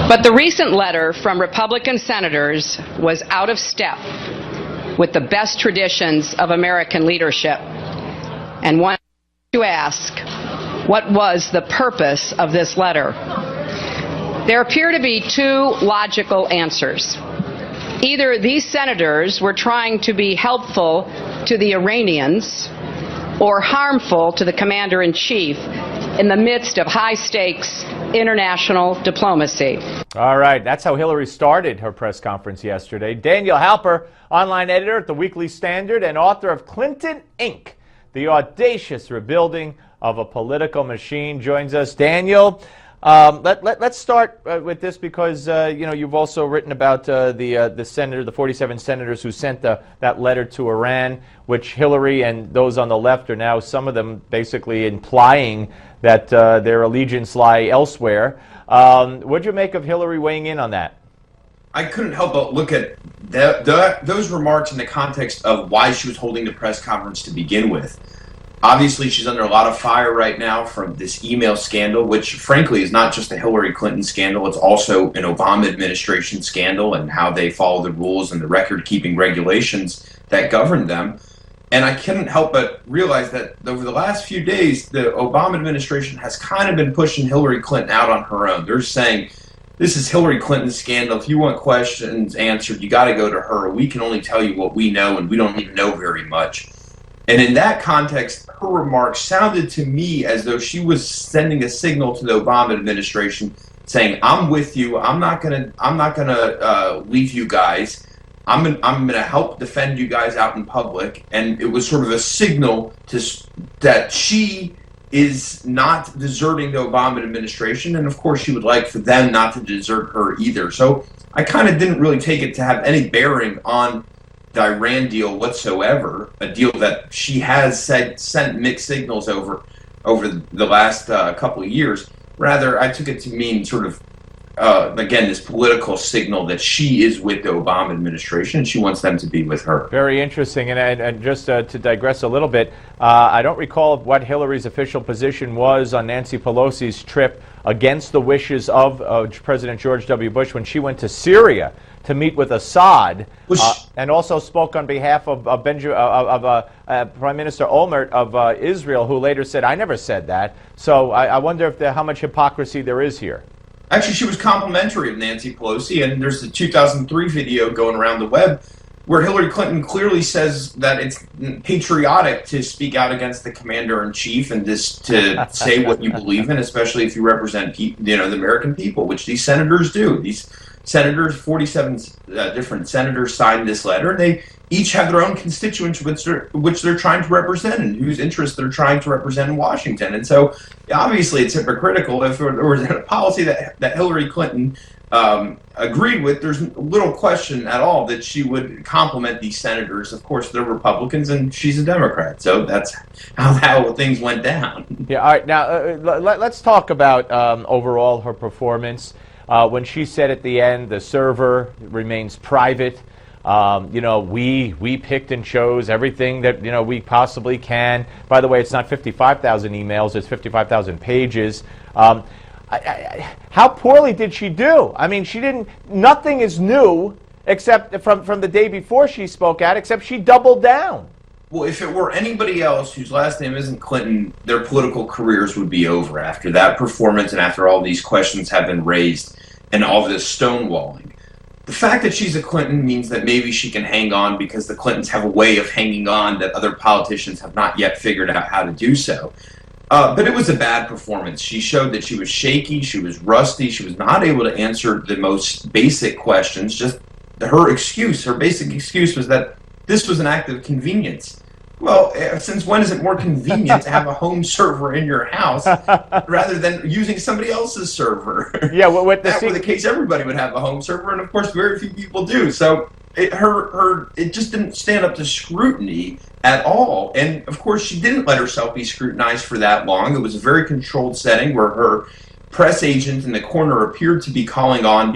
But the recent letter from Republican senators was out of step with the best traditions of American leadership, and wanted to ask, what was the purpose of this letter? There appear to be two logical answers. Either these senators were trying to be helpful to the Iranians or harmful to the commander-in-chief in the midst of high-stakes international diplomacy. All right, that's how Hillary started her press conference yesterday. Daniel Halper, online editor at the Weekly Standard and author of Clinton, Inc., The Audacious Rebuilding of a Political Machine, joins us. Daniel, let's start with this because you've also written about the 47 senators who sent that letter to Iran, which Hillary and those on the left are now, some of them basically implying that their allegiance lie elsewhere. What'd you make of Hillary weighing in on that? I couldn't help but look at those remarks in the context of why she was holding the press conference to begin with. Obviously, she's under a lot of fire right now from this email scandal, which frankly is not just a Hillary Clinton scandal. It's also an Obama administration scandal and how they follow the rules and the record-keeping regulations that govern them. And I couldn't help but realize that over the last few days, the Obama administration has kind of been pushing Hillary Clinton out on her own. They're saying, this is Hillary Clinton's scandal. If you want questions answered, you got to go to her. We can only tell you what we know, and we don't even know very much. And in that context, her remarks sounded to me as though she was sending a signal to the Obama administration saying, I'm with you. I'm not gonna leave you guys. I'm gonna help defend you guys out in public. And it was sort of a signal that she is not deserting the Obama administration, and of course she would like for them not to desert her either. So I kind of didn't really take it to have any bearing on the Iran deal whatsoever, a deal that she has sent mixed signals over the last couple of years. Rather, I took it to mean sort of, again, this political signal that she is with the Obama administration and she wants them to be with her. Very interesting. And just to digress a little bit, I don't recall what Hillary's official position was on Nancy Pelosi's trip against the wishes of President George W. Bush when she went to Syria to meet with Assad, and also spoke on behalf of Prime Minister Olmert of Israel, who later said, I never said that. So I wonder how much hypocrisy there is here. Actually, she was complimentary of Nancy Pelosi, and there's the 2003 video going around the web where Hillary Clinton clearly says that it's patriotic to speak out against the commander-in-chief and just to say what you believe in, especially if you represent the American people, which these senators do. These senators, 47 different senators signed this letter, and they each have their own constituents which they're trying to represent and whose interests they're trying to represent in Washington. And so obviously it's hypocritical if there was a policy that Hillary Clinton agreed with. There's little question at all that she would compliment these senators. Of course, they're Republicans and she's a Democrat, so that's how things went down. Yeah, all right. Now, let's talk about overall her performance. When she said at the end, the server remains private. We picked and chose everything that we possibly can. By the way, it's not 55,000 emails; it's 55,000 pages. How poorly did she do? I mean, she didn't. Nothing is new except from the day before she spoke out, except she doubled down. Well, if it were anybody else whose last name isn't Clinton, their political careers would be over after that performance and after all these questions have been raised and all this stonewalling. The fact that she's a Clinton means that maybe she can hang on because the Clintons have a way of hanging on that other politicians have not yet figured out how to do so. But it was a bad performance. She showed that she was shaky, she was rusty, she was not able to answer the most basic questions. Just her basic excuse was that this was an act of convenience. Well, since when is it more convenient to have a home server in your house rather than using somebody else's server? Yeah, well, if that were the case, everybody would have a home server, and of course, very few people do. So it just didn't stand up to scrutiny at all. And of course, she didn't let herself be scrutinized for that long. It was a very controlled setting where her press agent in the corner appeared to be calling on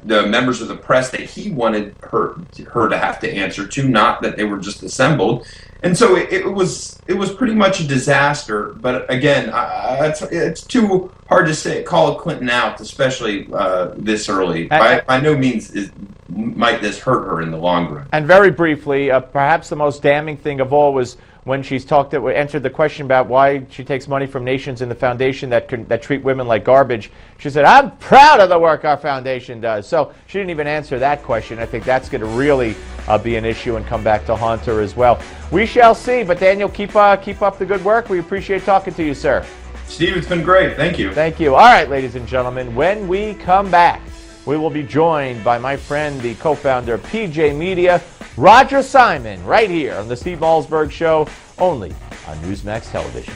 the members of the press that he wanted her to have to answer to, not that they were just assembled. And so it was pretty much a disaster. But again, it's too hard to say call Clinton out, especially this early. By no means might this hurt her in the long run. And very briefly, perhaps the most damning thing of all was when she's answered the question about why she takes money from nations in the foundation that treat women like garbage. She said, "I'm proud of the work our foundation does." So she didn't even answer that question. I think that's going to really be an issue and come back to haunt her as well. We shall see. But Daniel, keep up the good work. We appreciate talking to you, sir. Steve, it's been great. Thank you. Thank you. All right, ladies and gentlemen, when we come back, we will be joined by my friend, the co-founder of PJ Media, Roger Simon, right here on the Steve Malzberg Show, only on Newsmax Television.